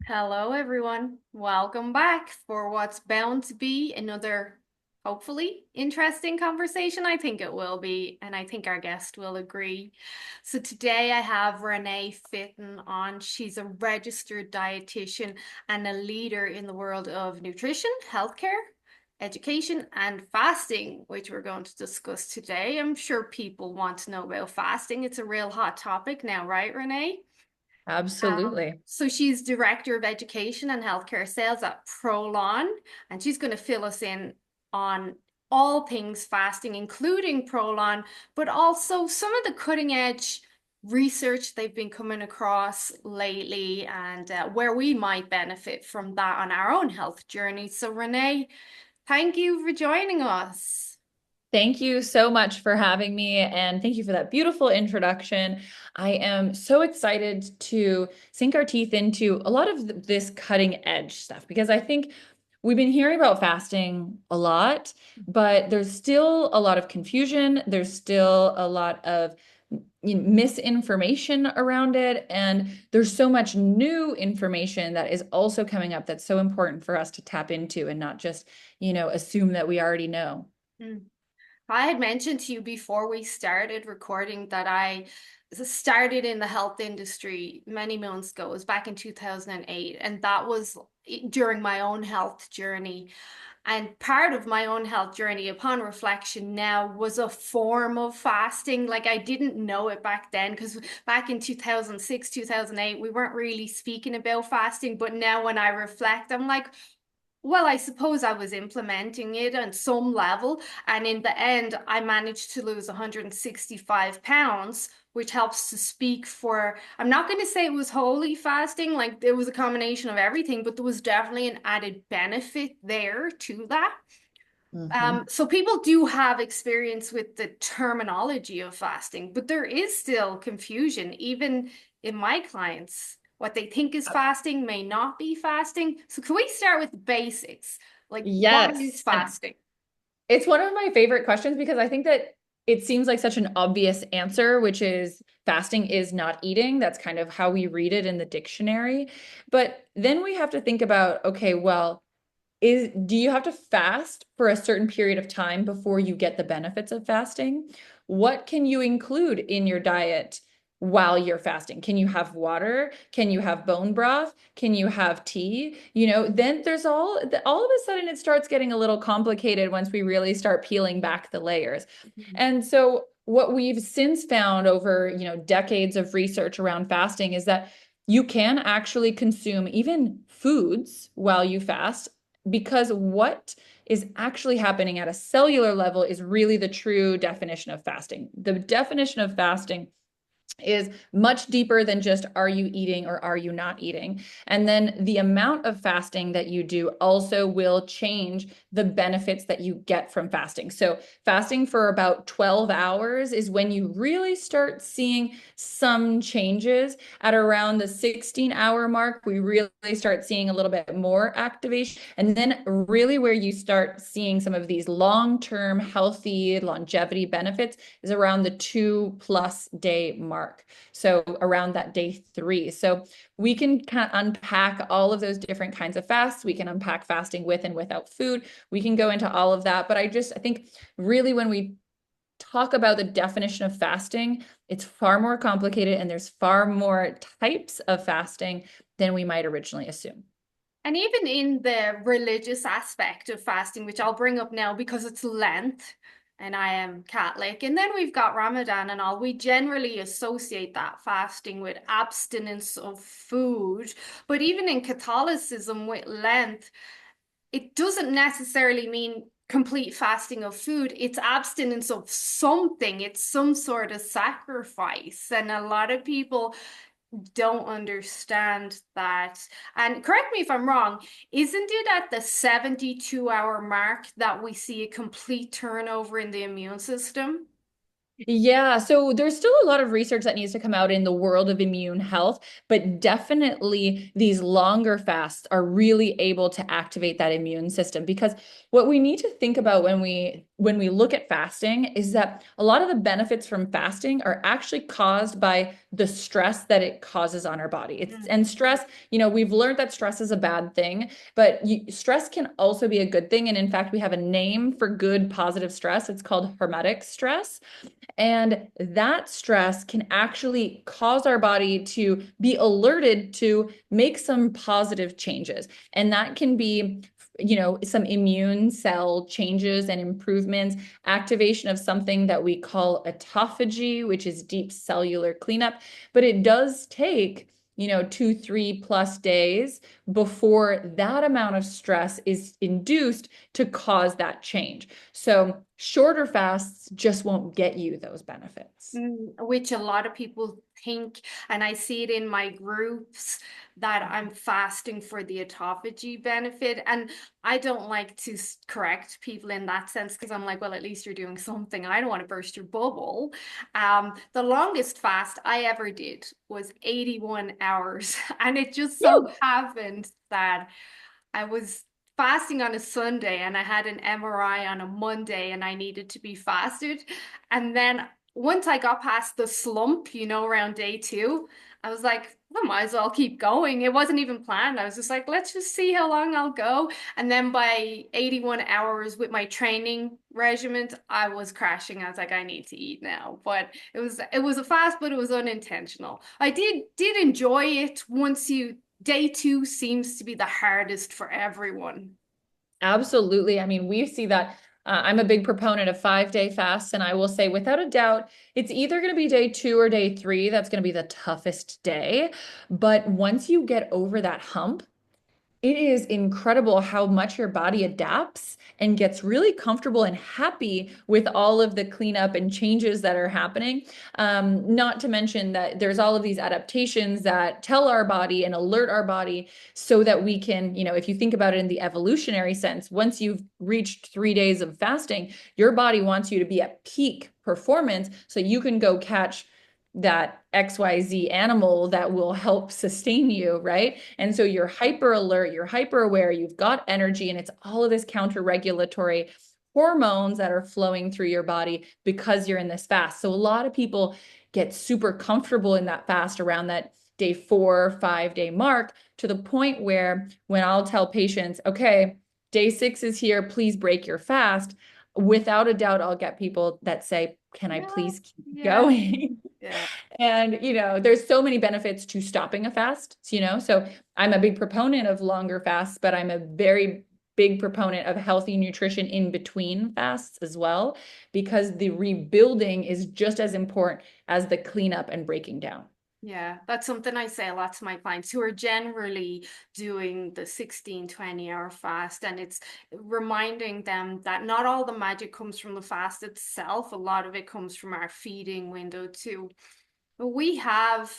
Hello, everyone. Welcome back for what's bound to be another hopefully interesting conversation. I think it will be, and I think our guest will agree. So, today I have Renee Fitton on. She's a registered dietitian and a leader in the world of nutrition, healthcare, education, and fasting, which we're going to discuss today. I'm sure people want to know about fasting. It's a real hot topic now, right, Renee? Absolutely. So she's Director of Education and Healthcare Sales at Prolon, and she's going to fill us in on all things fasting, including Prolon, but also some of the cutting edge research they've been coming across lately and where we might benefit from that on our own health journey. So, Renee, thank you for joining us. Thank you so much for having me, and thank you for that beautiful introduction. I am so excited to sink our teeth into a lot of this cutting edge stuff because I think we've been hearing about fasting a lot, but there's still a lot of confusion. There's still a lot of misinformation around it, and there's so much new information that is also coming up that's so important for us to tap into and not just, assume that we already know. Mm. I had mentioned to you before we started recording that I started in the health industry many months ago. It was back in 2008, and that was during my own health journey. And part of my own health journey, upon reflection now, was a form of fasting. Like I didn't know it back then, because back in 2006, 2008, we weren't really speaking about fasting. But now when I reflect, I'm like, well, I suppose I was implementing it on some level. And in the end, I managed to lose 165 pounds, which helps to speak for, I'm not going to say it was wholly fasting, like there was a combination of everything, but there was definitely an added benefit there to that. Mhm. So people do have experience with the terminology of fasting, but there is still confusion, even in my clients. What they think is fasting may not be fasting. So can we start with the basics? Like, what is Yes. And fasting? it's one of my favorite questions because I think that it seems like such an obvious answer, which is fasting is not eating. That's kind of how we read it in the dictionary. But then we have to think about, okay, well, do you have to fast for a certain period of time before you get the benefits of fasting? What can you include in your diet while you're fasting? Can you have water? Can you have bone broth? Can you have tea? Then there's all of a sudden it starts getting a little complicated once we really start peeling back the layers. And so what we've since found over, decades of research around fasting is that you can actually consume even foods while you fast because what is actually happening at a cellular level is really the true definition of fasting. The definition of fasting is much deeper than just are you eating or are you not eating. And then the amount of fasting that you do also will change the benefits that you get from fasting. So, fasting for about 12 hours is when you really start seeing some changes. At around the 16-hour mark, we really start seeing a little bit more activation. And then, really, where you start seeing some of these long term healthy longevity benefits is around the 2+ day mark. So around that day 3. So we can kind of unpack all of those different kinds of fasts. We can unpack fasting with and without food. We can go into all of that. But I think really when we talk about the definition of fasting, it's far more complicated and there's far more types of fasting than we might originally assume. And even in the religious aspect of fasting, which I'll bring up now because it's Lent and I am Catholic, and then we've got Ramadan and all, we generally associate that fasting with abstinence of food. But even in Catholicism with Lent, it doesn't necessarily mean complete fasting of food. It's abstinence of something. It's some sort of sacrifice. And a lot of people don't understand that. And correct me if I'm wrong, isn't it at the 72-hour mark that we see a complete turnover in the immune system? Yeah, so there's still a lot of research that needs to come out in the world of immune health, but definitely these longer fasts are really able to activate that immune system because what we need to think about when we look at fasting is that a lot of the benefits from fasting are actually caused by the stress that it causes on our body. It's Mm. and stress, we've learned that stress is a bad thing, but stress can also be a good thing. And in fact, we have a name for good positive stress. It's called hormetic stress. And that stress can actually cause our body to be alerted to make some positive changes. And that can be, some immune cell changes and improvements, activation of something that we call autophagy, which is deep cellular cleanup. But it does take 2, 3+ days before that amount of stress is induced to cause that change. So shorter fasts just won't get you those benefits. Which a lot of people think, and I see it in my groups that I'm fasting for the autophagy benefit. And I don't like to correct people in that sense because I'm like, well, at least you're doing something. I don't want to burst your bubble. The longest fast I ever did was 81 hours. And it just so Woo! happened that I was fasting on a Sunday and I had an MRI on a Monday and I needed to be fasted. And then once I got past the slump, around day two, I was like, I might as well keep going. It wasn't even planned. I was just like, let's just see how long I'll go. And then by 81 hours with my training regiment, I was crashing. I was like, I need to eat now. But it was a fast, but it was unintentional. I did enjoy it once you day two seems to be the hardest for everyone. Absolutely. I mean, we see that. I'm a big proponent of 5-day fasts, and I will say, without a doubt, it's either going to be day 2 or day 3 that's going to be the toughest day. But once you get over that hump, it is incredible how much your body adapts and gets really comfortable and happy with all of the cleanup and changes that are happening. Not to mention that there's all of these adaptations that tell our body and alert our body so that we can, if you think about it in the evolutionary sense, once you've reached 3 days of fasting, your body wants you to be at peak performance so you can go catch that XYZ animal that will help sustain you, right? And so you're hyper alert, you're hyper aware, you've got energy, and it's all of this counter regulatory hormones that are flowing through your body because you're in this fast. So a lot of people get super comfortable in that fast around that day 4, 5 day mark to the point where when I'll tell patients, okay, day 6 is here, please break your fast. Without a doubt, I'll get people that say, can I Yeah, please keep yeah, going? yeah, And, there's so many benefits to stopping a fast, so I'm a big proponent of longer fasts, but I'm a very big proponent of healthy nutrition in between fasts as well, because the rebuilding is just as important as the cleanup and breaking down. yeah. That's something I say a lot to my clients who are generally doing the 16, 20-hour fast. And it's reminding them that not all the magic comes from the fast itself. A lot of it comes from our feeding window too. But we have,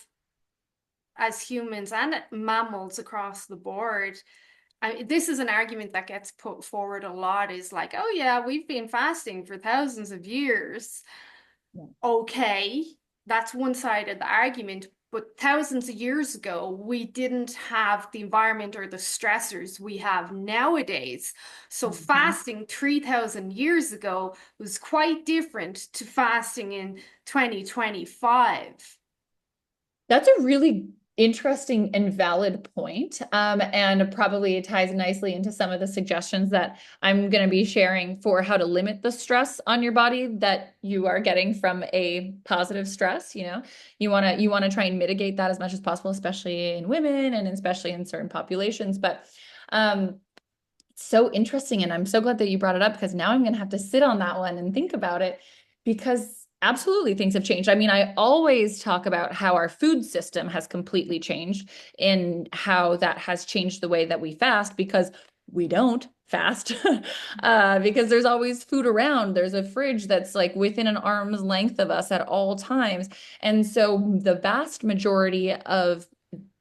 as humans and mammals across the board, this is an argument that gets put forward a lot is like, oh yeah, we've been fasting for thousands of years. Yeah. Okay, that's one side of the argument. But thousands of years ago, we didn't have the environment or the stressors we have nowadays. So Mhm. fasting 3,000 years ago was quite different to fasting in 2025. That's a really interesting and valid point. And probably ties nicely into some of the suggestions that I'm going to be sharing for how to limit the stress on your body that you are getting from a positive stress. You want to try and mitigate that as much as possible, especially in women and especially in certain populations. But um, it's so interesting. And I'm so glad that you brought it up because now I'm going to have to sit on that one and think about it because absolutely things have changed. I mean, I always talk about how our food system has completely changed and how that has changed the way that we fast because we don't fast because there's always food around. There's a fridge that's like within an arm's length of us at all times. And so the vast majority of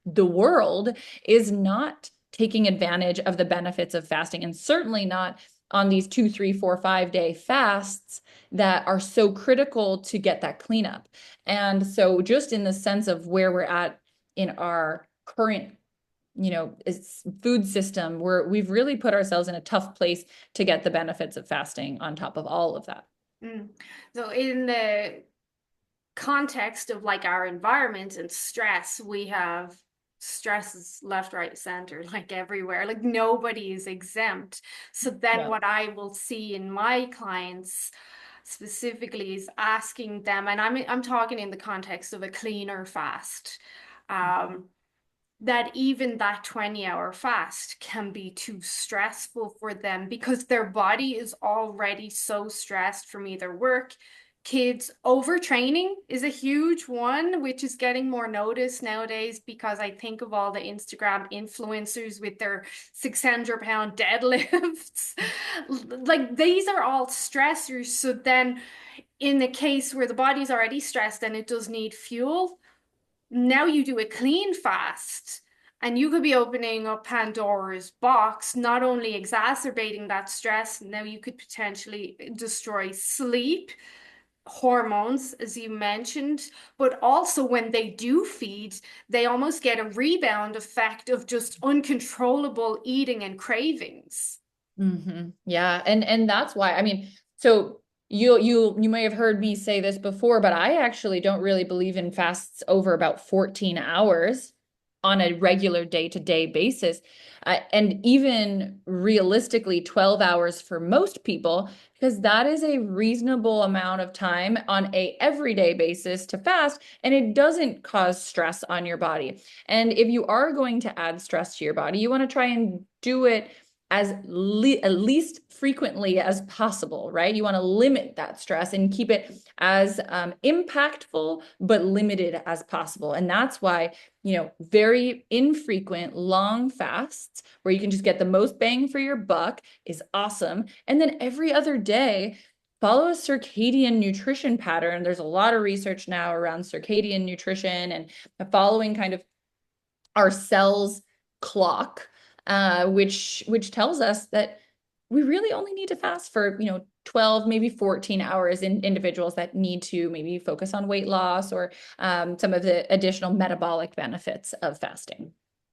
the world is not taking advantage of the benefits of fasting and certainly not on these 2, 3, 4, 5 day fasts that are so critical to get that cleanup. And so just in the sense of where we're at in our current, food system, we've really put ourselves in a tough place to get the benefits of fasting on top of all of that. Mm. So in the context of like our environment and stress, we have stresses left, right, center, like everywhere. Like nobody is exempt. So then Yeah. what I will see in my clients specifically is asking them, and I'm talking in the context of a cleaner fast. Um, that even that 20-hour fast can be too stressful for them because their body is already so stressed from either work, kids. Overtraining is a huge one, which is getting more notice nowadays because I think of all the Instagram influencers with their 600-pound deadlifts. Like these are all stressors. So then in the case where the body's already stressed and it does need fuel, now you do a clean fast and you could be opening up Pandora's box, not only exacerbating that stress, now you could potentially destroy sleep, hormones, as you mentioned, but also when they do feed, they almost get a rebound effect of just uncontrollable eating and cravings. Yeah, and that's why, I mean, so you may have heard me say this before, but I actually don't really believe in fasts over about 14 hours on a regular day-to-day basis. And even realistically 12 hours for most people, because that is a reasonable amount of time on a everyday basis to fast, and it doesn't cause stress on your body. And if you are going to add stress to your body, you want to try and do it at least frequently as possible, right? You want to limit that stress and keep it as impactful but limited as possible. And that's why, very infrequent long fasts where you can just get the most bang for your buck is awesome. And then every other day, follow a circadian nutrition pattern. There's a lot of research now around circadian nutrition and following kind of our cells clock, which tells us that we really only need to fast for 12, maybe 14 hours in individuals that need to maybe focus on weight loss or some of the additional metabolic benefits of fasting.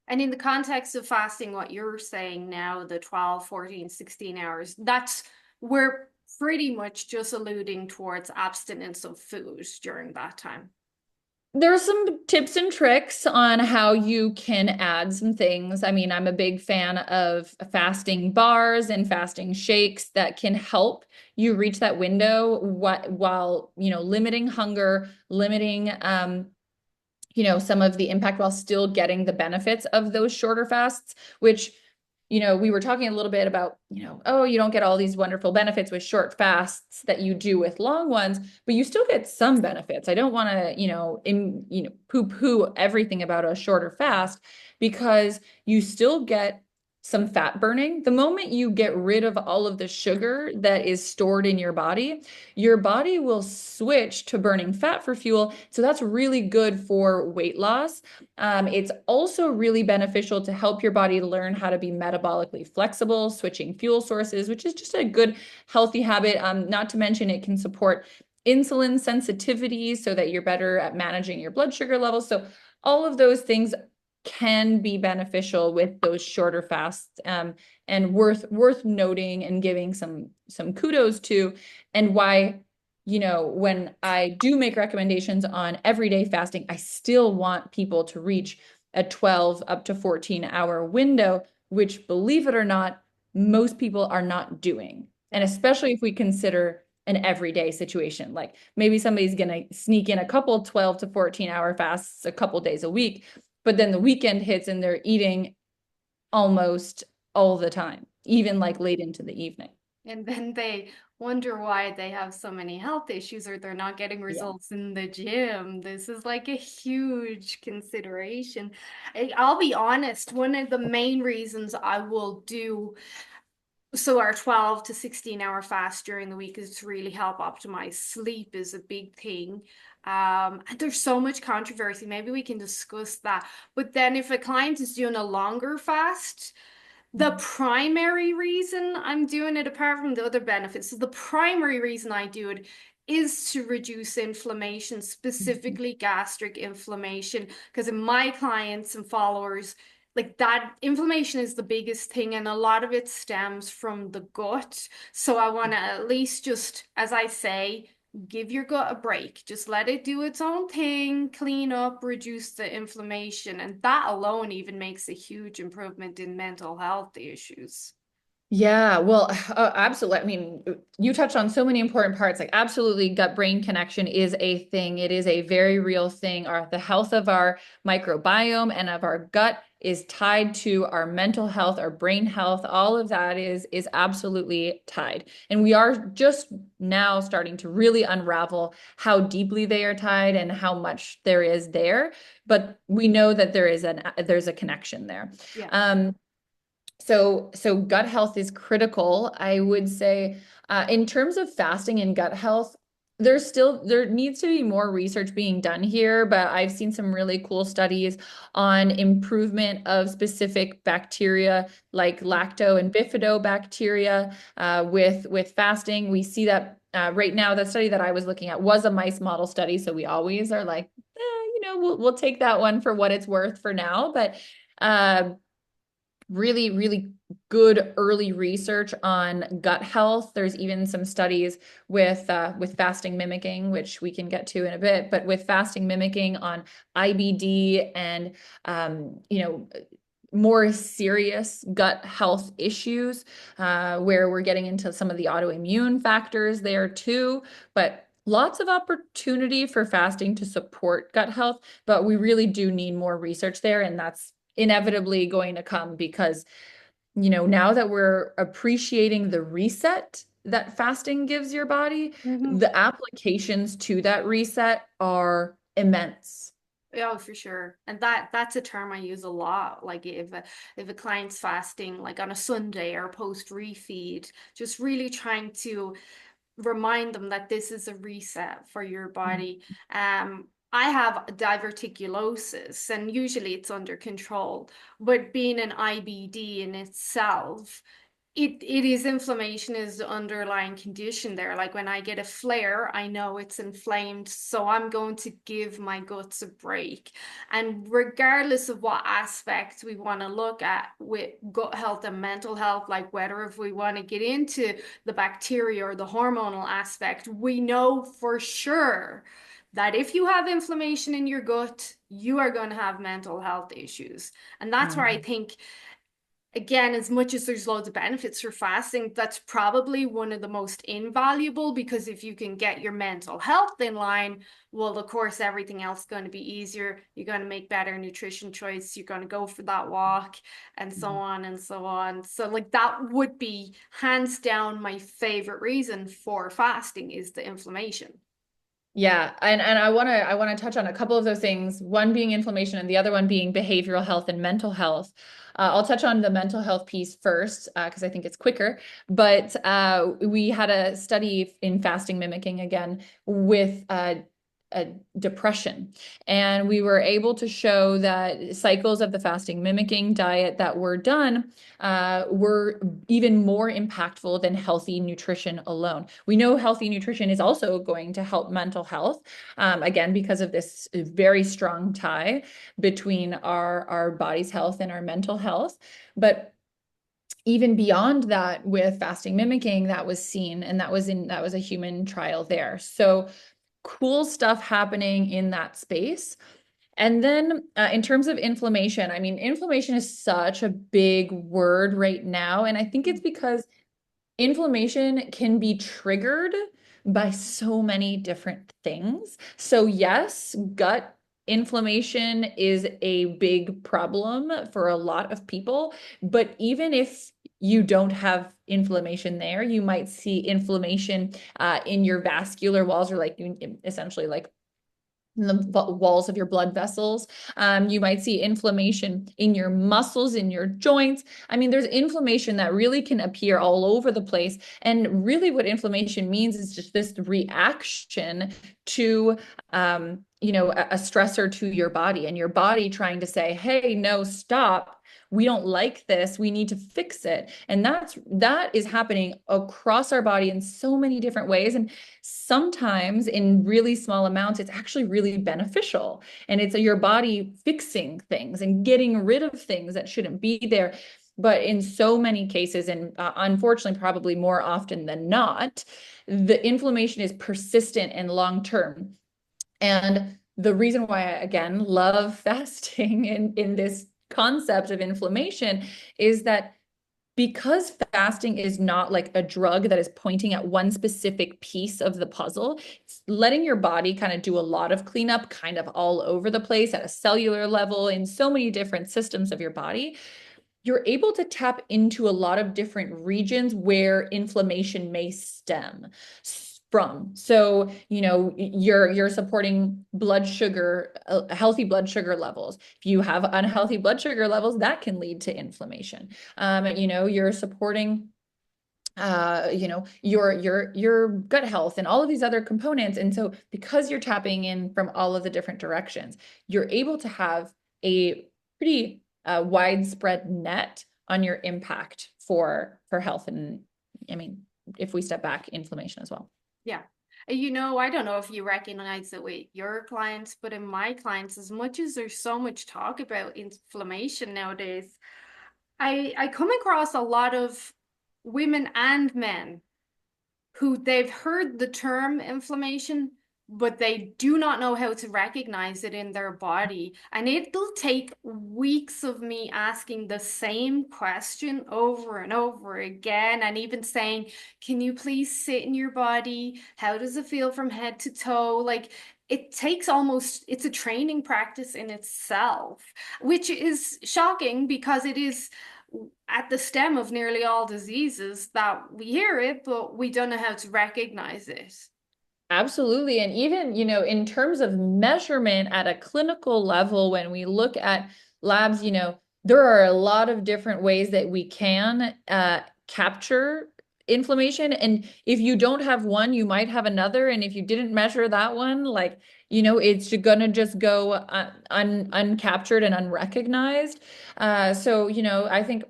And in the context of fasting, what you're saying now, the 12, 14, 16 hours, that's we're pretty much just alluding towards abstinence of food during that time. There's some tips and tricks on how you can add some things. I mean, I'm a big fan of fasting bars and fasting shakes that can help you reach that window while, limiting hunger, limiting some of the impact while still getting the benefits of those shorter fasts, which we were talking a little bit about, oh, you don't get all these wonderful benefits with short fasts that you do with long ones, but you still get some benefits. I don't want to, poo-poo everything about a shorter fast because you still get some fat burning. The moment you get rid of all of the sugar that is stored in your body will switch to burning fat for fuel. So that's really good for weight loss. It's also really beneficial to help your body learn how to be metabolically flexible, switching fuel sources, which is just a good, healthy habit. Not to mention, it can support insulin sensitivity so that you're better at managing your blood sugar levels. So all of those things can be beneficial with those shorter fasts, and worth noting and giving some kudos to, and why when I do make recommendations on everyday fasting, I still want people to reach a 12 up to 14-hour window, which, believe it or not, most people are not doing. And especially if we consider an everyday situation, like maybe somebody's going to sneak in a couple 12 to 14-hour fasts a couple days a week, but then the weekend hits and they're eating almost all the time, even like late into the evening. And then they wonder why they have so many health issues or they're not getting Yeah. results in the gym. This is like a huge consideration. I'll be honest, one of the main reasons I will do so our 12 to 16-hour fast during the week is to really help optimize sleep is a big thing. And there's so much controversy. Maybe we can discuss that. But then if a client is doing a longer fast, The primary reason I'm doing it, apart from the other benefits, so the primary reason I do it is to reduce inflammation, specifically gastric inflammation. Because in my clients and followers, like that inflammation is the biggest thing, and a lot of it stems from the gut. So I want to at least just, as I say, give your gut a break. Just let it do its own thing, clean up, reduce the inflammation. And that alone even makes a huge improvement in mental health issues. Yeah, well, absolutely. I mean, you touched on so many important parts. Like, absolutely, gut-brain connection is a thing. It is a very real thing. The health of our microbiome and of our gut is tied to our mental health, our brain health. All of that is absolutely tied. And we are just now starting to really unravel how deeply they are tied and how much there is there. But we know that there's a connection there. Yeah. Um, so gut health is critical. I would say, in terms of fasting and gut health, there needs to be more research being done here, but I've seen some really cool studies on improvement of specific bacteria like lacto and bifidobacteria with fasting. We see that right now. The study that I was looking at was a mice model study, so we always are like, we'll take that one for what it's worth for now, but. Uh, Really, really good early research on gut health. There's even some studies with fasting mimicking, which we can get to in a bit, but with fasting mimicking on IBD and more serious gut health issues, where we're getting into some of the autoimmune factors there too. But lots of opportunity for fasting to support gut health, but we really do need more research there, and that's inevitably going to come because, now that we're appreciating the reset that fasting gives your body, Hmm. the applications to that reset are immense. Yeah, for sure. And that's a term I use a lot. Like if a client's fasting like on a Sunday or post refeed, just really trying to remind them that this is a reset for your body. I have diverticulosis, and usually it's under control, but being an IBD in itself, it is inflammation is the underlying condition there. Like when I get a flare, I know it's inflamed, so I'm going to give my guts a break. And regardless of what aspects we want to look at with gut health and mental health, like whether if we want to get into the bacteria or the hormonal aspect, we know for sure that if you have inflammation in your gut, you are going to have mental health issues. And that's where I Mhm. think, again, as much as there's loads of benefits for fasting, that's probably one of the most invaluable, because if you can get your mental health in line, well, of course, everything else is going to be easier. You're going to make better nutrition choice. You're going to go for that walk and so on and so on. So like that would be hands down my favorite reason for fasting is the inflammation. Yeah, and I want to touch on a couple of those things, one being inflammation and the other one being behavioral health and mental health. I'll touch on the mental health piece first because I think it's quicker. But we had a study in fasting mimicking again with depression, and we were able to show that cycles of the fasting mimicking diet that were done were even more impactful than healthy nutrition alone. We know healthy nutrition is also going to help mental health, again, because of this very strong tie between our body's health and our mental health. But even beyond that, with fasting mimicking, that was seen, and that was a human trial there. So cool stuff happening in that space. And then in terms of inflammation, I mean, inflammation is such a big word right now. And I think it's because inflammation can be triggered by so many different things. So, yes, gut inflammation is a big problem for a lot of people. But even if you don't have inflammation there, you might see inflammation in your vascular walls, or like essentially like in the walls of your blood vessels. You might see inflammation in your muscles, in your joints. I mean, there's inflammation that really can appear all over the place. And really, what inflammation means is just this reaction to a stressor to your body, and your body trying to say, hey, no, stop. We don't like this. We need to fix it. And that is happening across our body in so many different ways. And sometimes in really small amounts, it's actually really beneficial. And it's your body fixing things and getting rid of things that shouldn't be there. But in so many cases, and unfortunately, probably more often than not, the inflammation is persistent and long term. And the reason why I, again, love fasting in this concept of inflammation is that because fasting is not like a drug that is pointing at one specific piece of the puzzle, it's letting your body kind of do a lot of cleanup kind of all over the place at a cellular level in so many different systems of your body. You're able to tap into a lot of different regions where inflammation may stem from. So, you're supporting blood sugar, healthy blood sugar levels. If you have unhealthy blood sugar levels, that can lead to inflammation. You're supporting your gut health and all of these other components. And so because you're tapping in from all of the different directions, you're able to have a pretty widespread net on your impact for health. And I mean, if we step back, inflammation as well. Yeah. I don't know if you recognize it with your clients, but in my clients, as much as there's so much talk about inflammation nowadays, I come across a lot of women and men who they've heard the term inflammation, but they do not know how to recognize it in their body. And it'll take weeks of me asking the same question over and over again, and even saying, can you please sit in your body? How does it feel from head to toe? Like, it's a training practice in itself, which is shocking because it is at the stem of nearly all diseases that we hear it, but we don't know how to recognize it. Absolutely. And even, in terms of measurement at a clinical level, when we look at labs, there are a lot of different ways that we can capture inflammation. And if you don't have one, you might have another. And if you didn't measure that one, like, it's gonna just go uncaptured and unrecognized. So, I think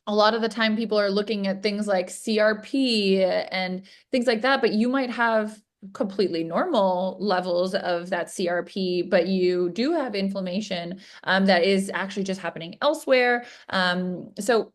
a lot of the time people are looking at things like CRP and things like that, but you might have completely normal levels of that CRP, but you do have inflammation that is actually just happening elsewhere. So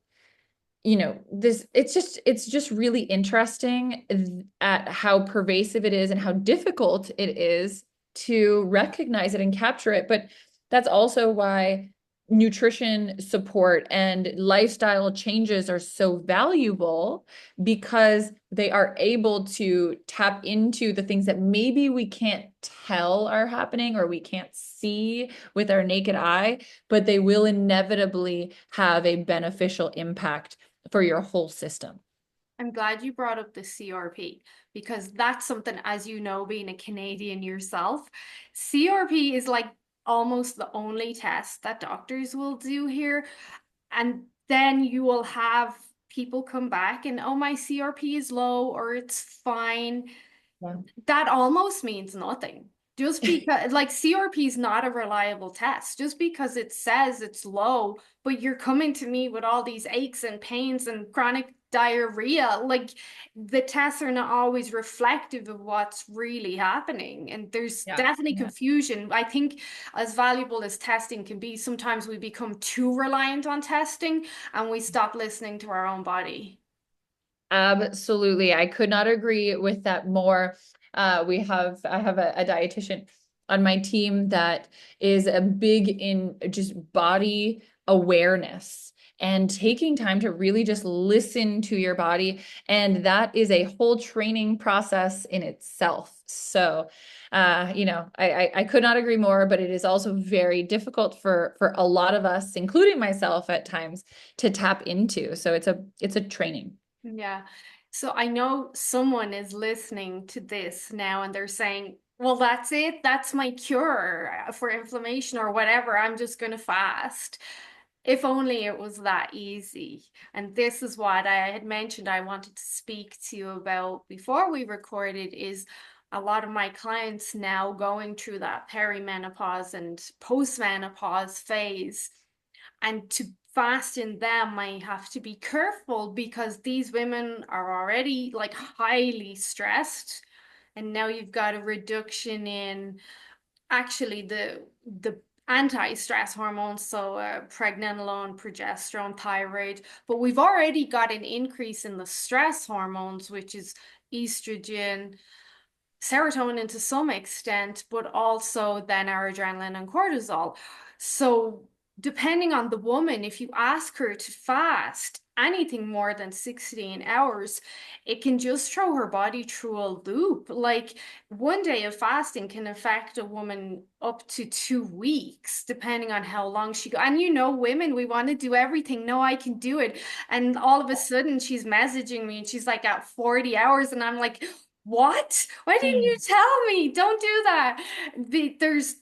it's just really interesting at how pervasive it is and how difficult it is to recognize it and capture it. But that's also why nutrition support and lifestyle changes are so valuable, because they are able to tap into the things that maybe we can't tell are happening or we can't see with our naked eye, but they will inevitably have a beneficial impact for your whole system. I'm glad you brought up the CRP because that's something, as you know, being a Canadian yourself, CRP is like almost the only test that doctors will do here. And then you will have people come back and, oh, my CRP is low or it's fine. Yeah. That almost means nothing. Just because, like, CRP is not a reliable test. Just because it says it's low, but you're coming to me with all these aches and pains and chronic diarrhea, like, the tests are not always reflective of what's really happening. And there's Yeah. definitely Yeah. confusion. I think, as valuable as testing can be, sometimes we become too reliant on testing and we stop listening to our own body. Absolutely. I could not agree with that more. I have a dietitian on my team that is a big in just body awareness and taking time to really just listen to your body. And that is a whole training process in itself. So, I could not agree more, but it is also very difficult for a lot of us, including myself at times, to tap into. So it's a training. Yeah. So I know someone is listening to this now and they're saying, well, that's it. That's my cure for inflammation or whatever. I'm just going to fast. If only it was that easy. And this is what I had mentioned I wanted to speak to you about before we recorded is a lot of my clients now going through that perimenopause and postmenopause phase. And to fast in them, I have to be careful because these women are already like highly stressed. And now you've got a reduction in actually the anti-stress hormones, so pregnenolone, progesterone, thyroid, but we've already got an increase in the stress hormones, which is estrogen, serotonin to some extent, but also then our adrenaline and cortisol. So, depending on the woman, if you ask her to fast anything more than 16 hours, it can just throw her body through a loop. Like 1 day of fasting can affect a woman up to 2 weeks, depending on how long she go. And women, we want to do everything. No, I can do it. And all of a sudden she's messaging me and she's like at 40 hours, and I'm like, what? Why didn't you tell me? Don't do that.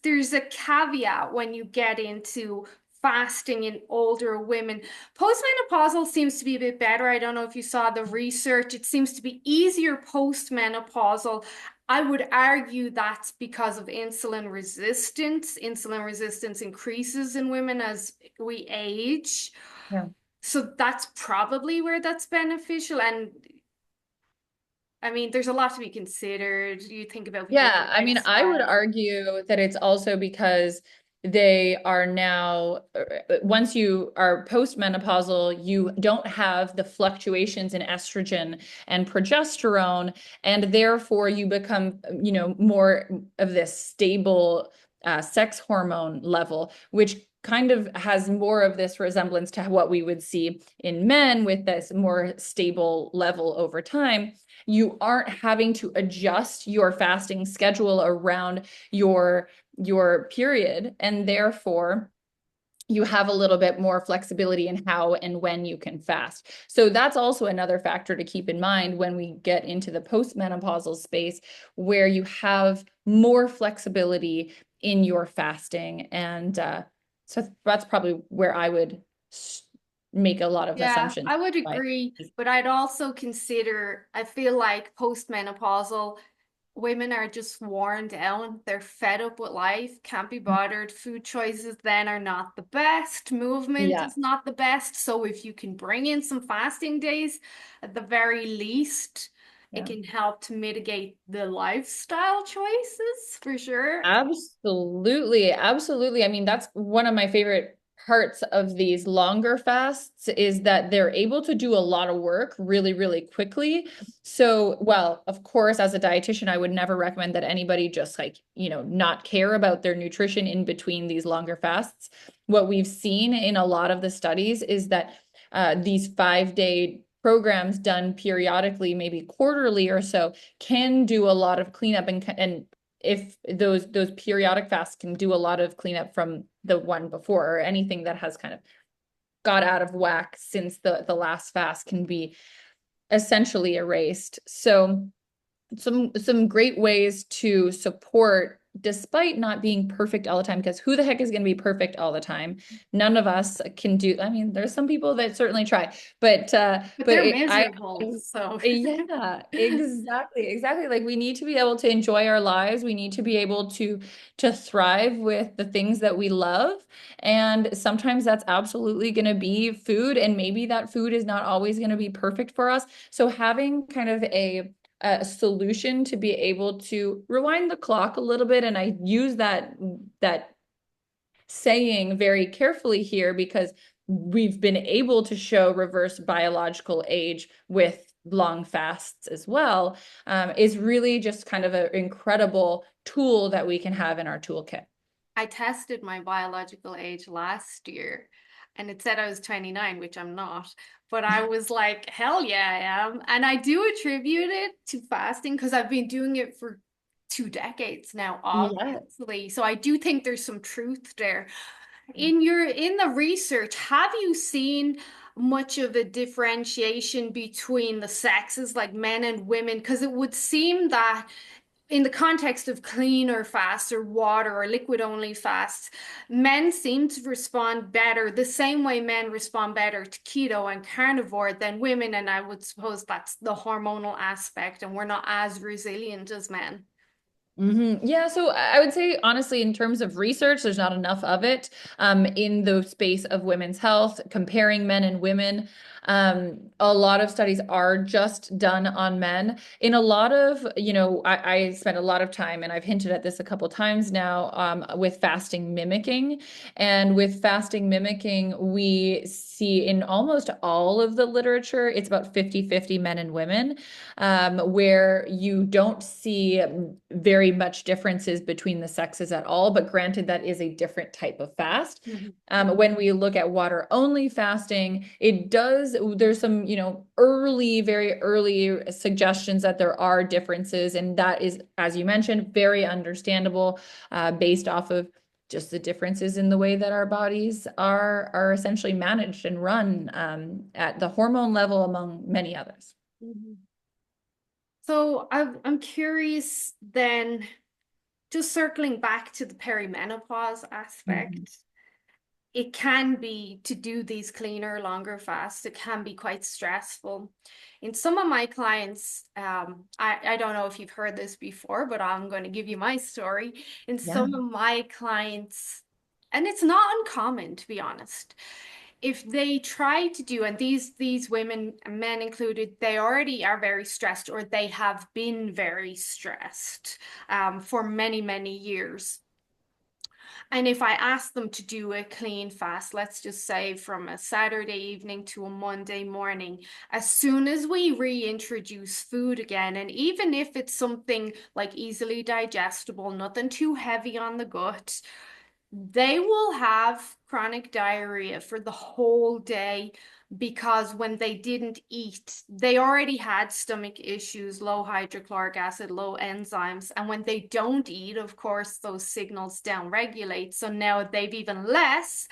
There's a caveat when you get into fasting in older women. Postmenopausal seems to be a bit better. I don't know if you saw the research. It seems to be easier postmenopausal. I would argue that's because of insulin resistance. Insulin resistance increases in women as we age. Yeah. So that's probably where that's beneficial. And I mean, there's a lot to be considered. You think about people's Yeah, I mean, I would lifestyle. argue that it's also because they are now, once you are postmenopausal, you don't have the fluctuations in estrogen and progesterone, and therefore you become, more of this stable sex hormone level, which kind of has more of this resemblance to what we would see in men with this more stable level over time. You aren't having to adjust your fasting schedule around your period, and therefore you have a little bit more flexibility in how and when you can fast. So that's also another factor to keep in mind when we get into the postmenopausal space, where you have more flexibility in your fasting. And so that's probably where I would make a lot of Yeah, assumptions. I would agree, but I'd also consider, I feel like postmenopausal women are just worn down. They're fed up with life, can't be bothered. Food choices then are not the best. Movement Yeah. is not the best. So if you can bring in some fasting days, at the very least, it Yeah. can help to mitigate the lifestyle choices for sure. Absolutely. Absolutely. I mean, that's one of my favorite parts of these longer fasts is that they're able to do a lot of work really, really quickly. So, well, of course, as a dietitian, I would never recommend that anybody just like, not care about their nutrition in between these longer fasts. What we've seen in a lot of the studies is that these 5-day programs done periodically, maybe quarterly or so, can do a lot of cleanup and if those periodic fasts can do a lot of cleanup from the one before, or anything that has kind of got out of whack since the last fast can be essentially erased. So some great ways to support despite not being perfect all the time, because who the heck is going to be perfect all the time? None of us can do. I mean, there's some people that certainly try, but But but they're it, I miserable, so yeah, exactly. Like we need to be able to enjoy our lives. We need to be able to thrive with the things that we love. And sometimes that's absolutely going to be food, and maybe that food is not always going to be perfect for us. So having kind of a solution to be able to rewind the clock a little bit, and I use that saying very carefully here because we've been able to show reverse biological age with long fasts as well, is really just kind of an incredible tool that we can have in our toolkit. I tested my biological age last year and it said I was 29, which I'm not. But I was like, hell yeah, I am. And I do attribute it to fasting because I've been doing it for 2 decades now, Yeah. obviously. So I do think there's some truth there. In the research, have you seen much of a differentiation between the sexes, like men and women? Because it would seem that in the context of clean or fast or water or liquid only fast, men seem to respond better, the same way men respond better to keto and carnivore than women. And I would suppose that's the hormonal aspect, and we're not as resilient as men. Yeah, so I would say honestly, in terms of research, there's not enough of it in the space of women's health, comparing men and women. A lot of studies are just done on men. In a lot of, I spent a lot of time, and I've hinted at this a couple times now, with fasting mimicking. And with fasting mimicking, we see in almost all of the literature, it's about 50-50 men and women, where you don't see very much differences between the sexes at all. But granted, that is a different type of fast. Mhm. When we look at water only fasting, there's some, very early suggestions that there are differences. And that is, as you mentioned, very understandable, based off of just the differences in the way that our bodies are essentially managed and run, at the hormone level, among many others. Mhm. So I'm curious then, just circling back to the perimenopause Mhm. aspect, it can be to do these cleaner, longer fasts, it can be quite stressful. In some of my clients, I don't know if you've heard this before, but I'm going to give you my story. In Yeah. some of my clients, and it's not uncommon to be honest, if they try to do, and these women and men included, they already are very stressed or they have been very stressed for many, many years. And if I ask them to do a clean fast, let's just say from a Saturday evening to a Monday morning, as soon as we reintroduce food again, and even if it's something like easily digestible, nothing too heavy on the gut, they will have chronic diarrhea for the whole day because when they didn't eat, they already had stomach issues, low hydrochloric acid, low enzymes. And when they don't eat, of course, those signals downregulate. So now they've even less.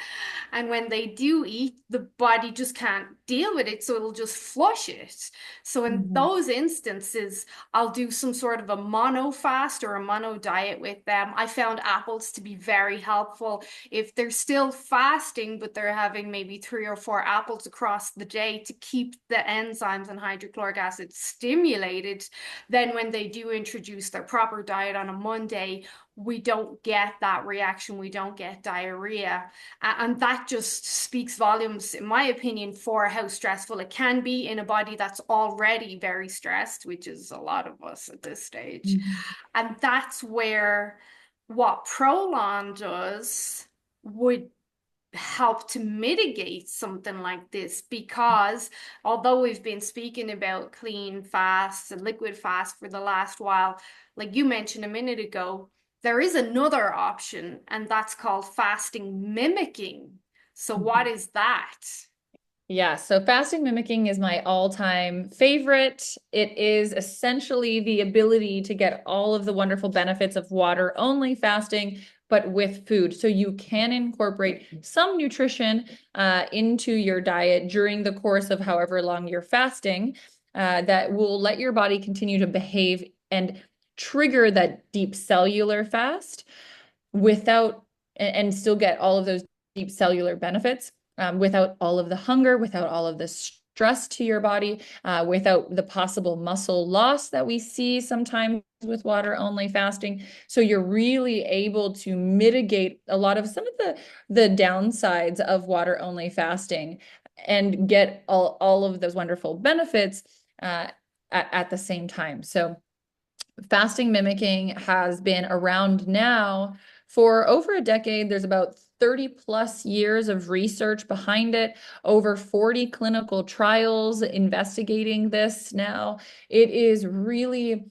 And when they do eat, the body just can't deal with it. So it'll just flush it. So in Mhm. those instances, I'll do some sort of a mono fast or a mono diet with them. I found apples to be very helpful. If they're still fasting, but they're having maybe 3 or 4 apples across the day to keep the enzymes and hydrochloric acid stimulated, then when they do introduce their proper diet on a Monday, we don't get that reaction. We don't get diarrhea. And that just speaks volumes, in my opinion, for how stressful it can be in a body that's already very stressed, which is a lot of us at this stage. Mhm. And that's where what Prolon does would help to mitigate something like this because although we've been speaking about clean fasts and liquid fast for the last while, like you mentioned a minute ago, there is another option and that's called fasting mimicking. So what Mhm. is that? Yeah, so fasting mimicking is my all-time favorite. It is essentially the ability to get all of the wonderful benefits of water-only fasting, but with food. So you can incorporate some nutrition into your diet during the course of however long you're fasting, that will let your body continue to behave and trigger that deep cellular fast without, and still get all of those deep cellular benefits, without all of the hunger, without all of the stress to your body, without the possible muscle loss that we see sometimes with water only fasting. So you're really able to mitigate a lot of some of the downsides of water only fasting and get all of those wonderful benefits at the same time. So fasting mimicking has been around now for over a decade. There's about 30 plus years of research behind it, over 40 clinical trials investigating this now. It is really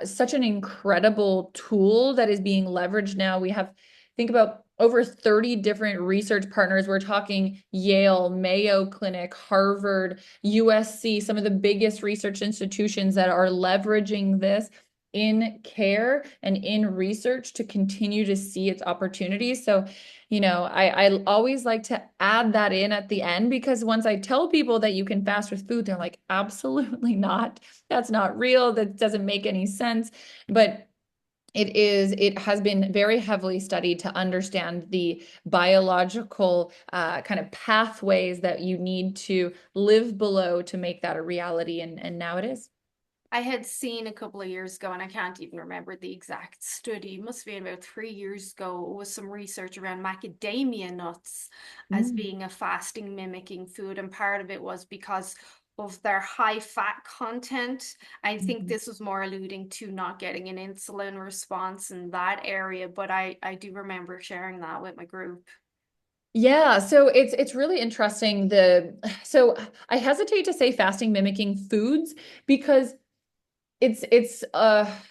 such an incredible tool that is being leveraged now. We have, think about over 30 different research partners. We're talking Yale, Mayo Clinic, Harvard, USC, some of the biggest research institutions that are leveraging this in care and in research to continue to see its opportunities. So, I always like to add that in at the end, because once I tell people that you can fast with food, they're like, absolutely not. That's not real. That doesn't make any sense. But it has been very heavily studied to understand the biological kind of pathways that you need to live below to make that a reality. And now it is. I had seen a couple of years ago, and I can't even remember the exact study. It must have been about 3 years ago. It was some research around macadamia nuts as Mm. being a fasting mimicking food, and part of it was because of their high fat content. I think Mhm. this was more alluding to not getting an insulin response in that area, but I do remember sharing that with my group. Yeah, so it's really interesting. So I hesitate to say fasting mimicking foods because it's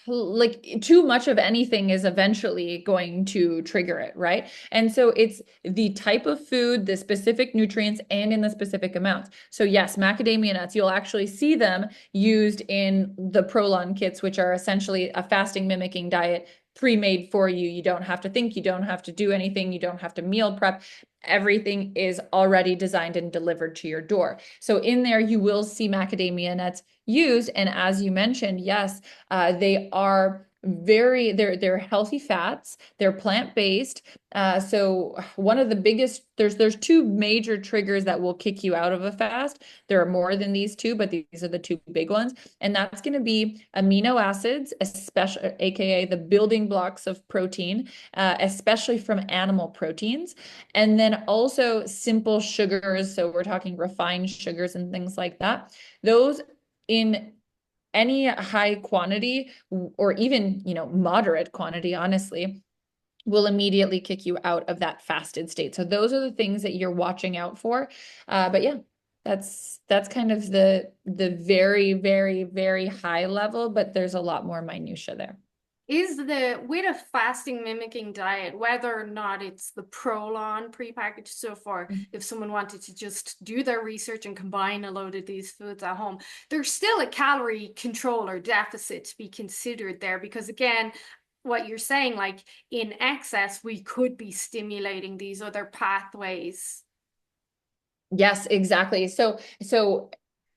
like too much of anything is eventually going to trigger it, right? And so it's the type of food, the specific nutrients, and in the specific amounts. So yes, macadamia nuts, you'll actually see them used in the Prolon kits, which are essentially a fasting mimicking diet pre-made for you. You don't have to think, you don't have to do anything, you don't have to meal prep. Everything is already designed and delivered to your door. So in there, you will see macadamia nuts used. And as you mentioned, yes, they are they're healthy fats. They're plant-based. So one of the biggest there's two major triggers that will kick you out of a fast. There are more than these two, but these are the two big ones. And that's going to be amino acids, especially aka the building blocks of protein, especially from animal proteins. And then also simple sugars. So we're talking refined sugars and things like that. Those in any high quantity or even, moderate quantity, honestly, will immediately kick you out of that fasted state. So those are the things that you're watching out for. But yeah, that's kind of the very, very, very high level, but there's a lot more minutia there. Is the with a fasting mimicking diet, whether or not it's the Prolon prepackaged stuff, or if someone wanted to just do their research and combine a load of these foods at home, there's still a calorie control or deficit to be considered there because again, what you're saying, like in excess, we could be stimulating these other pathways. Yes, exactly. So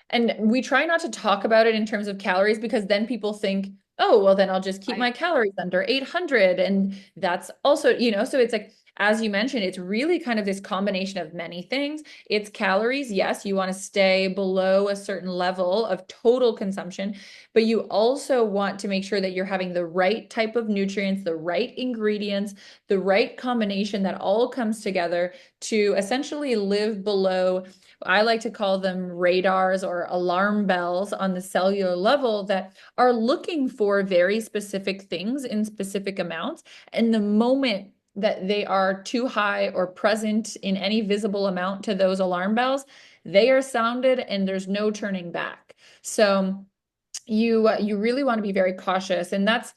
and we try not to talk about it in terms of calories because then people think, oh, well, then I'll just keep I my calories under 800. And that's also, so it's like, as you mentioned, it's really kind of this combination of many things. It's calories. Yes, you want to stay below a certain level of total consumption, but you also want to make sure that you're having the right type of nutrients, the right ingredients, the right combination that all comes together to essentially live below. I like to call them radars or alarm bells on the cellular level that are looking for very specific things in specific amounts. And the moment that they are too high or present in any visible amount to those alarm bells, they are sounded and there's no turning back. So you really want to be very cautious, and that's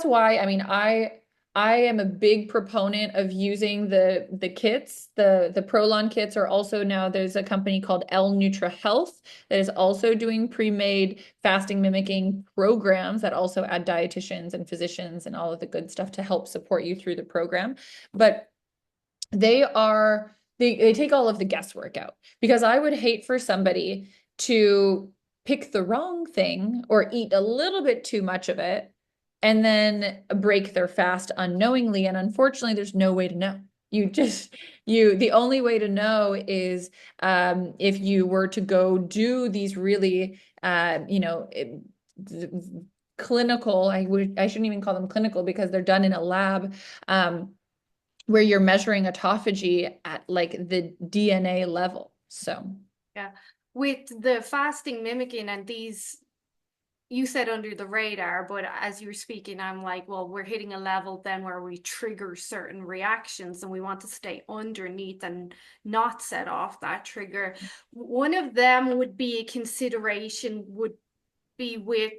why, I mean, I am a big proponent of using the kits. The Prolon kits are also, now there's a company called L Nutra Health that is also doing pre-made fasting mimicking programs that also add dietitians and physicians and all of the good stuff to help support you through the program. But they take all of the guesswork out, because I would hate for somebody to pick the wrong thing or eat a little bit too much of it and then break their fast unknowingly. And unfortunately, there's no way to know. The only way to know is if you were to go do these really, clinical, I shouldn't even call them clinical because they're done in a lab. Where you're measuring autophagy at like the DNA level. So, yeah. With the fasting mimicking and these you said under the radar, but as you were speaking, I'm like, well, we're hitting a level then where we trigger certain reactions and we want to stay underneath and not set off that trigger. One of them would be a consideration would be with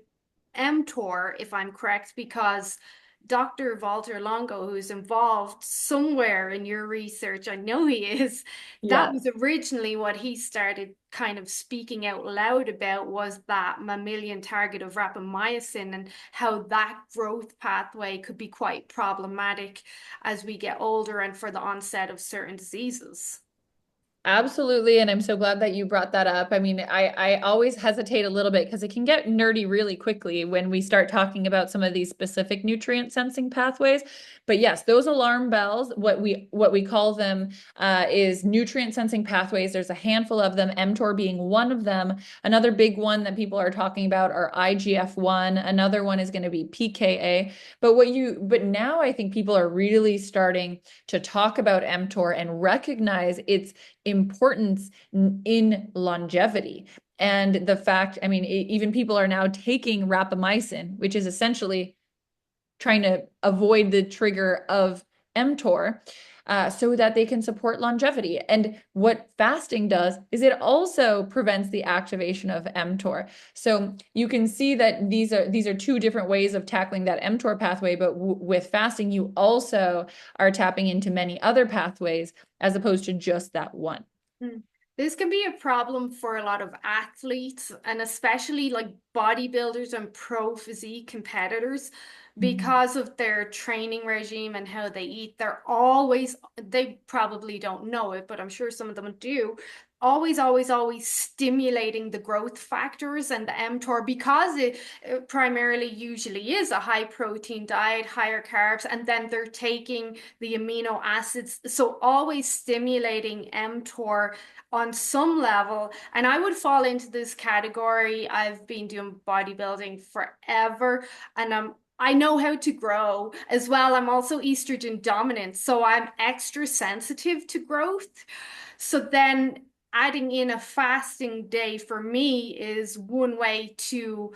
mTOR, if I'm correct, because Dr. Walter Longo, who's involved somewhere in your research, I know he is, that yeah. was originally what he started kind of speaking out loud about was that mammalian target of rapamycin and how that growth pathway could be quite problematic as we get older and for the onset of certain diseases. Absolutely, and I'm so glad that you brought that up. I mean, I always hesitate a little bit because it can get nerdy really quickly when we start talking about some of these specific nutrient sensing pathways. But yes, those alarm bells, what we call them, is nutrient sensing pathways. There's a handful of them, mTOR being one of them. Another big one that people are talking about are IGF-1. Another one is going to be PKA. But now I think people are really starting to talk about mTOR and recognize its importance in longevity. And the fact, I mean, even people are now taking rapamycin, which is essentially trying to avoid the trigger of mTOR, so that they can support longevity. And what fasting does is it also prevents the activation of mTOR. So you can see that these are two different ways of tackling that mTOR pathway, but with fasting, you also are tapping into many other pathways as opposed to just that one. Mm. This can be a problem for a lot of athletes and especially like bodybuilders and pro physique competitors Mhm. because of their training regime and how they eat. They're always, they probably don't know it, but I'm sure some of them do. Always stimulating the growth factors and the mTOR because it primarily usually is a high protein diet, higher carbs, and then they're taking the amino acids. So always stimulating mTOR on some level. And I would fall into this category. I've been doing bodybuilding forever and I know how to grow as well. I'm also estrogen dominant, so I'm extra sensitive to growth. So then adding in a fasting day for me is one way to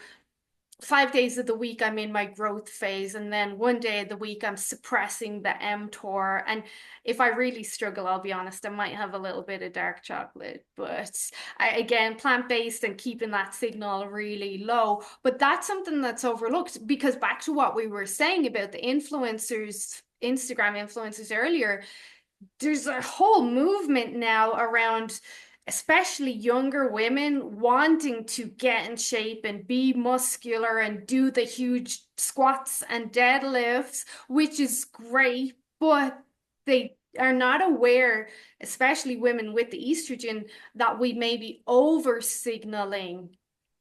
5 days of the week I'm in my growth phase, and then one day of the week I'm suppressing the mTOR. And if I really struggle, I'll be honest, I might have a little bit of dark chocolate. But again, plant-based and keeping that signal really low. But that's something that's overlooked because back to what we were saying about the influencers, Instagram influencers earlier, there's a whole movement now around especially younger women wanting to get in shape and be muscular and do the huge squats and deadlifts, which is great, but they are not aware, especially women with the estrogen, that we may be over signaling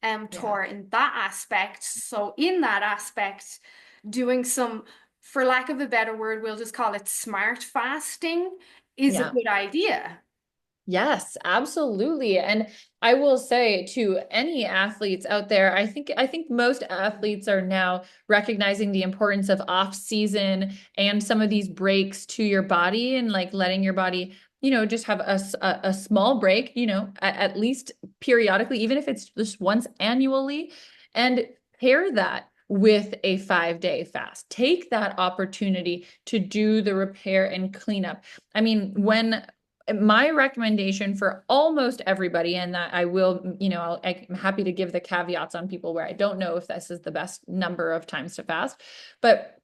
Yeah. mTOR in that aspect. So in that aspect, doing some, for lack of a better word, we'll just call it smart fasting is a Yeah. good idea. Yes, absolutely. And I will say to any athletes out there, I think most athletes are now recognizing the importance of off season and some of these breaks to your body and like letting your body, just have a small break, at least periodically, even if it's just once annually, and pair that with a 5-day fast. Take that opportunity to do the repair and cleanup. I mean, when my recommendation for almost everybody, and that I will, I'm happy to give the caveats on people where I don't know if this is the best number of times to fast, but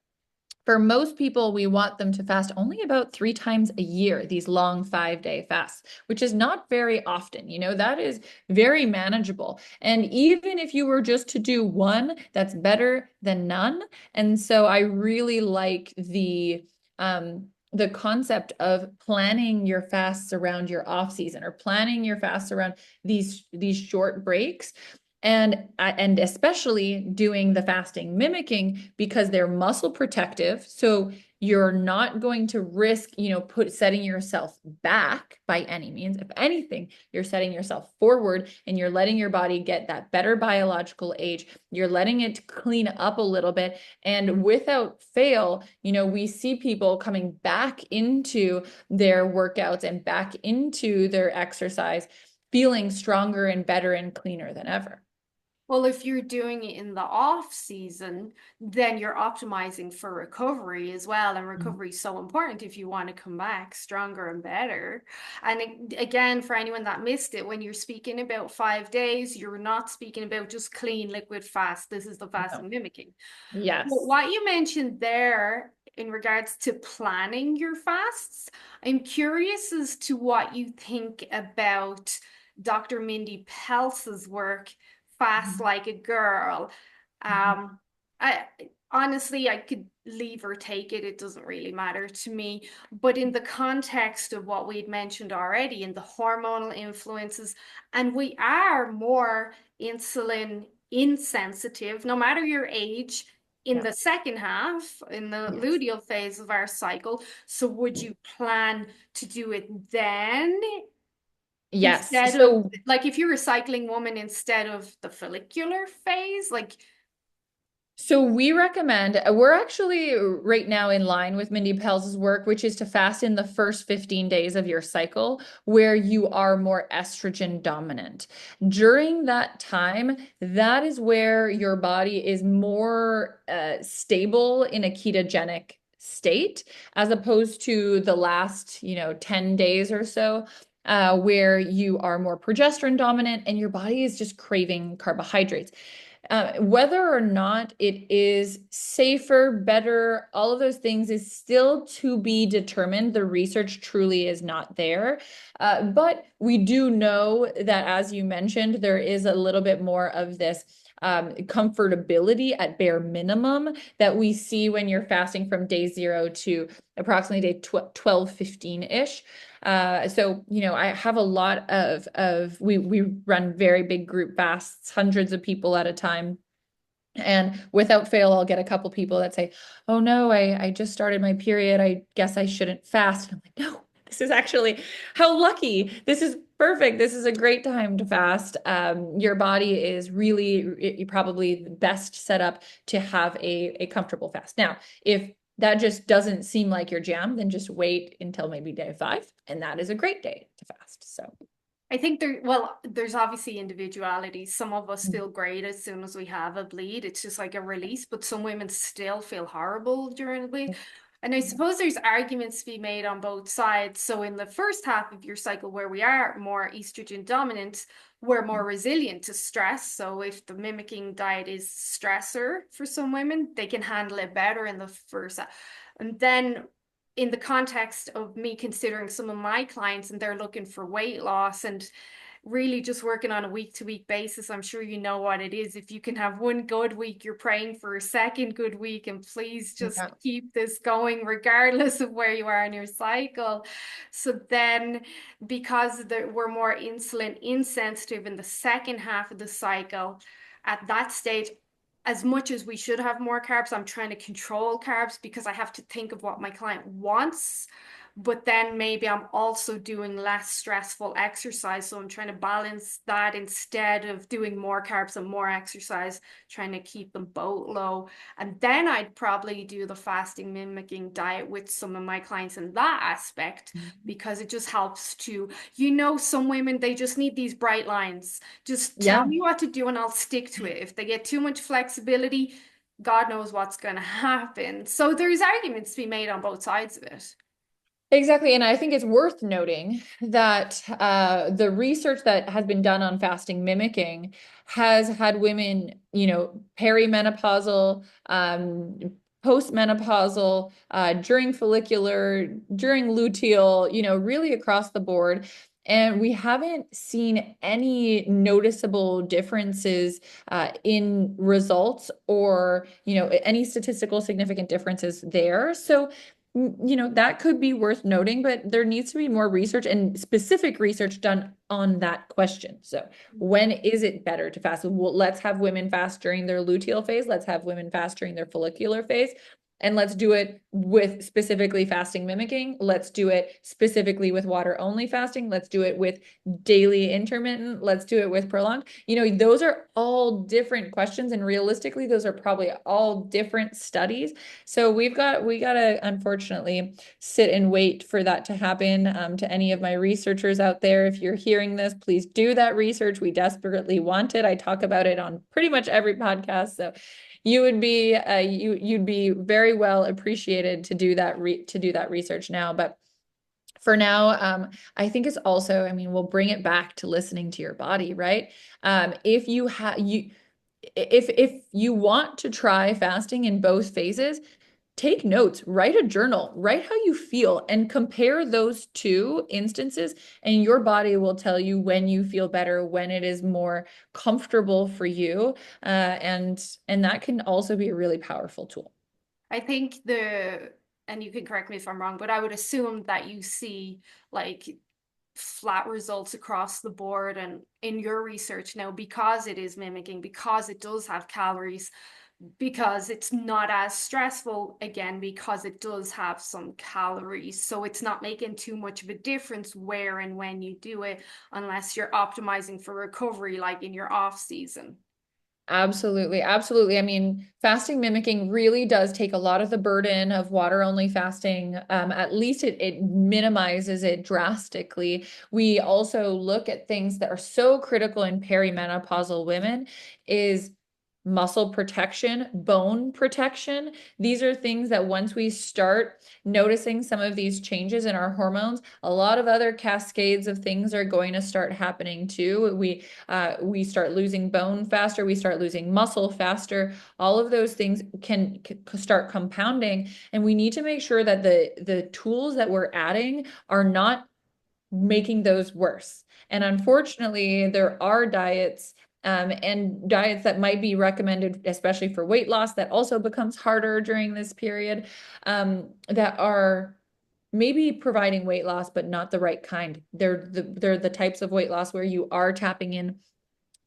for most people, we want them to fast only about 3 times a year, these long 5-day fasts, which is not very often. That is very manageable. And even if you were just to do one, that's better than none. And so I really like the concept of planning your fasts around your off season or planning your fasts around these short breaks, and especially doing the fasting mimicking because they're muscle protective. So you're not going to risk, setting yourself back by any means. If anything, you're setting yourself forward and you're letting your body get that better biological age. You're letting it clean up a little bit. And without fail, we see people coming back into their workouts and back into their exercise feeling stronger and better and cleaner than ever. Well, if you're doing it in the off season, then you're optimizing for recovery as well. And Mhm. recovery is so important if you want to come back stronger and better. And again, for anyone that missed it, when you're speaking about 5 days, you're not speaking about just clean liquid fast. This is the No. fasting mimicking. But Yes. what you mentioned there in regards to planning your fasts, I'm curious as to what you think about Dr. Mindy Pelz's work, Fast Mhm. Like a Girl. Mhm. Um, I honestly, I could leave or take it. It doesn't really matter to me. But in the context of what we'd mentioned already, in the hormonal influences, and we are more insulin insensitive, no matter your age, in Yeah. the second half, in the Yes. luteal phase of our cycle. So would you plan to do it then Yes. instead of, So like, if you're a cycling woman instead of the follicular phase? Like, we recommend, we're actually right now in line with Mindy Pell's work, which is to fast in the first 15 days of your cycle where you are more estrogen dominant. During that time, that is where your body is more stable in a ketogenic state, as opposed to the last, 10 days or so. Where you are more progesterone dominant and your body is just craving carbohydrates. Whether or not it is safer, better, all of those things is still to be determined. The research truly is not there. But we do know that, as you mentioned, there is a little bit more of this comfortability at bare minimum that we see when you're fasting from day 0 to approximately day 12, 15-ish. So, I have a lot we run very big group fasts, hundreds of people at a time. And without fail, I'll get a couple people that say, "Oh no, I just started my period. I guess I shouldn't fast." And I'm like, "No, this is actually how lucky. This is perfect. This is a great time to fast. Your body is really probably the best set up to have a comfortable fast. Now, if that just doesn't seem like your jam, then just wait until maybe day 5, and that is a great day to fast. So, I think there's obviously individuality. Some of us feel great as soon as we have a bleed. It's just like a release, but some women still feel horrible during the bleed. And I suppose there's arguments to be made on both sides. So in the first half of your cycle, where we are more estrogen dominant, we're more resilient to stress. So if the mimicking diet is stressor for some women, they can handle it better in the first. And then in the context of me considering some of my clients and they're looking for weight loss and really just working on a week to week basis, I'm sure you know what it is. If you can have one good week, you're praying for a second good week, and please just yeah. keep this going regardless of where you are in your cycle. So then, because we're more insulin insensitive in the second half of the cycle, at that stage, as much as we should have more carbs, I'm trying to control carbs because I have to think of what my client wants. But then maybe I'm also doing less stressful exercise. So I'm trying to balance that instead of doing more carbs and more exercise, trying to keep them both low. And then I'd probably do the fasting mimicking diet with some of my clients in that aspect because it just helps to, some women, they just need these bright lines. Just tell Yeah. me what to do and I'll stick to it. If they get too much flexibility, God knows what's going to happen. So there's arguments to be made on both sides of it. Exactly. And I think it's worth noting that the research that has been done on fasting mimicking has had women, perimenopausal, postmenopausal, during follicular, during luteal, really across the board. And we haven't seen any noticeable differences in results or, any statistical significant differences there. So, that could be worth noting, but there needs to be more research and specific research done on that question. So, when is it better to fast? Well, let's have women fast during their luteal phase. Let's have women fast during their follicular phase. And let's do it with specifically fasting mimicking. Let's do it specifically with water only fasting. Let's do it with daily intermittent. Let's do it with prolonged. Those are all different questions. And realistically, those are probably all different studies. So we gotta unfortunately sit and wait for that to happen. To any of my researchers out there, if you're hearing this, please do that research. We desperately want it. I talk about it on pretty much every podcast. So you'd be very well appreciated to do that research now. But for now, I think it's also, I mean, we'll bring it back to listening to your body, right? If you have you if you want to try fasting in both phases, take notes, write a journal, write how you feel, and compare those two instances. And your body will tell you when you feel better, when it is more comfortable for you. And that can also be a really powerful tool. I think and you can correct me if I'm wrong, but I would assume that you see like flat results across the board and in your research now because it is mimicking, because it does have calories, because it's not as stressful, again, because it does have some calories. So it's not making too much of a difference where and when you do it, unless you're optimizing for recovery, like in your off season. Absolutely, absolutely. I mean, fasting mimicking really does take a lot of the burden of water only fasting. At least it minimizes it drastically. We also look at things that are so critical in perimenopausal women is muscle protection, bone protection. These are things that once we start noticing some of these changes in our hormones, a lot of other cascades of things are going to start happening too. We start losing bone faster, we start losing muscle faster. All of those things can start compounding, and we need to make sure that the tools that we're adding are not making those worse. And unfortunately, there are diets and diets that might be recommended, especially for weight loss, that also becomes harder during this period, that are maybe providing weight loss, but not the right kind. They're the types of weight loss where you are tapping in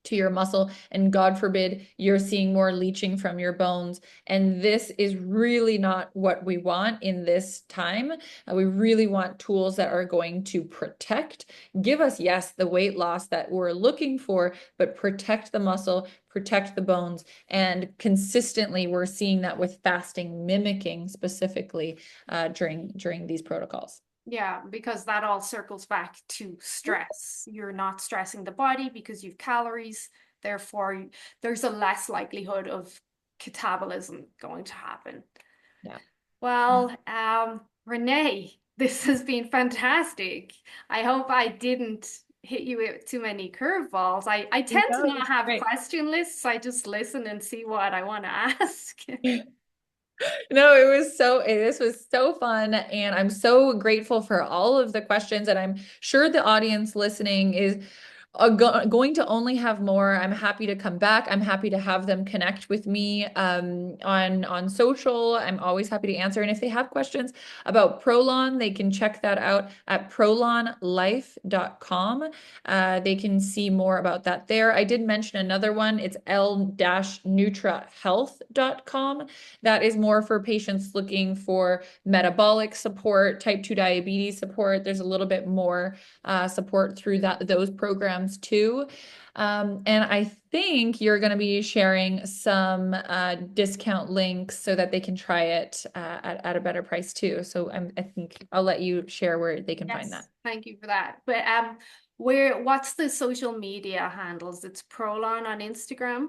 to your muscle, and God forbid you're seeing more leaching from your bones. And this is really not what we want in this time. We really want tools that are going to protect, give us, yes, the weight loss that we're looking for, but protect the muscle, protect the bones. And consistently, we're seeing that with fasting mimicking specifically during these protocols. Yeah, because that all circles back to stress. You're not stressing the body because you've calories, therefore, there's a less likelihood of catabolism going to happen. Yeah. Yeah. Well, Renee, this has been fantastic. I hope I didn't hit you with too many curveballs. I tend to No, not it's have great. question lists. I just listen and see what I want to ask. No, this was so fun. And I'm so grateful for all of the questions. And I'm sure the audience listening is going to only have more. I'm happy to come back. I'm happy to have them connect with me on social. I'm always happy to answer. And if they have questions about Prolon, they can check that out at prolonlife.com. They can see more about that there. I did mention another one. It's l-nutrahealth.com. That is more for patients looking for metabolic support, type 2 diabetes support. There's a little bit more support through those programs too. And I think you're going to be sharing some discount links so that they can try it at a better price too. So I think I'll let you share where they can find that. Yes, thank you for that. But what's the social media handles? It's Prolon on Instagram.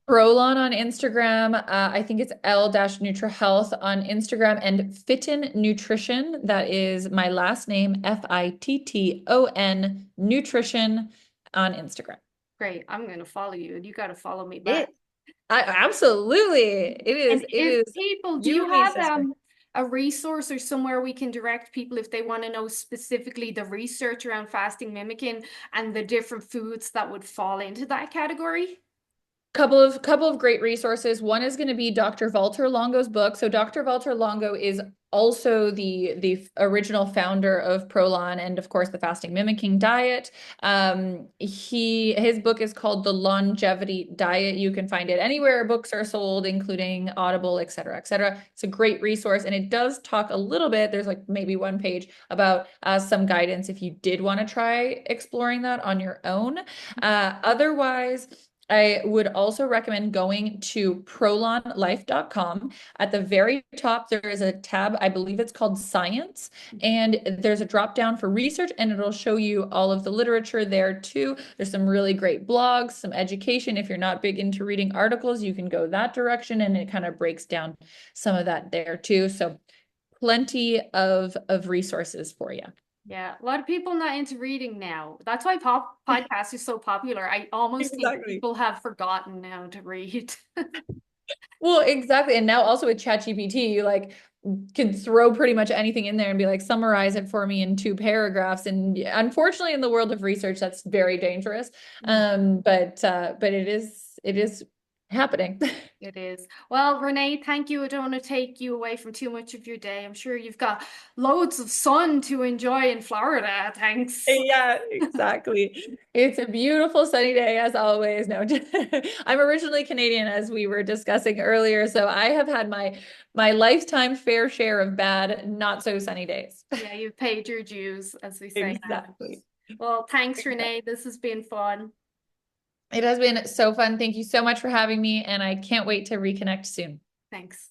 Prolon on Instagram. I think it's L-Nutra on Instagram, and Fitton Nutrition. That is my last name, Fitton Nutrition on Instagram. Great. I'm going to follow you and you got to follow me back. It, absolutely. And It if is people, do you you and me, have sister. a resource or somewhere we can direct people if they want to know specifically the research around fasting mimicking and the different foods that would fall into that category? Couple of great resources. One is going to be Dr. Walter Longo's book. So Dr. Walter Longo is also the original founder of Prolon and of course the fasting mimicking diet. His book is called The Longevity Diet. You can find it anywhere books are sold, including Audible, et cetera, et cetera. It's a great resource, and it does talk a little bit. There's like maybe one page about some guidance if you did want to try exploring that on your own. Otherwise, I would also recommend going to prolonlife.com. At the very top, there is a tab, I believe it's called Science, and there's a drop down for research, and it'll show you all of the literature there too. There's some really great blogs, some education. If you're not big into reading articles, you can go that direction, and it kind of breaks down some of that there too. So plenty of resources for you. Yeah, a lot of people not into reading now. That's why podcasts are so popular. I almost think Exactly. people have forgotten now to read. Well, exactly. And now also with ChatGPT, like could throw pretty much anything in there and be like, summarize it for me in 2 paragraphs. And unfortunately, in the world of research, that's very dangerous. Mm. But it is happening. It is. Well, Renee, thank you. I don't want to take you away from too much of your day. I'm sure you've got loads of sun to enjoy in Florida. Thanks. Yeah, exactly. It's a beautiful sunny day as always. No, I'm originally Canadian, as we were discussing earlier, so I have had my lifetime fair share of bad, not so sunny days. Yeah, you've paid your dues, as we say now. Exactly. Well, thanks, Renee. This has been fun. It has been so fun. Thank you so much for having me, and I can't wait to reconnect soon. Thanks.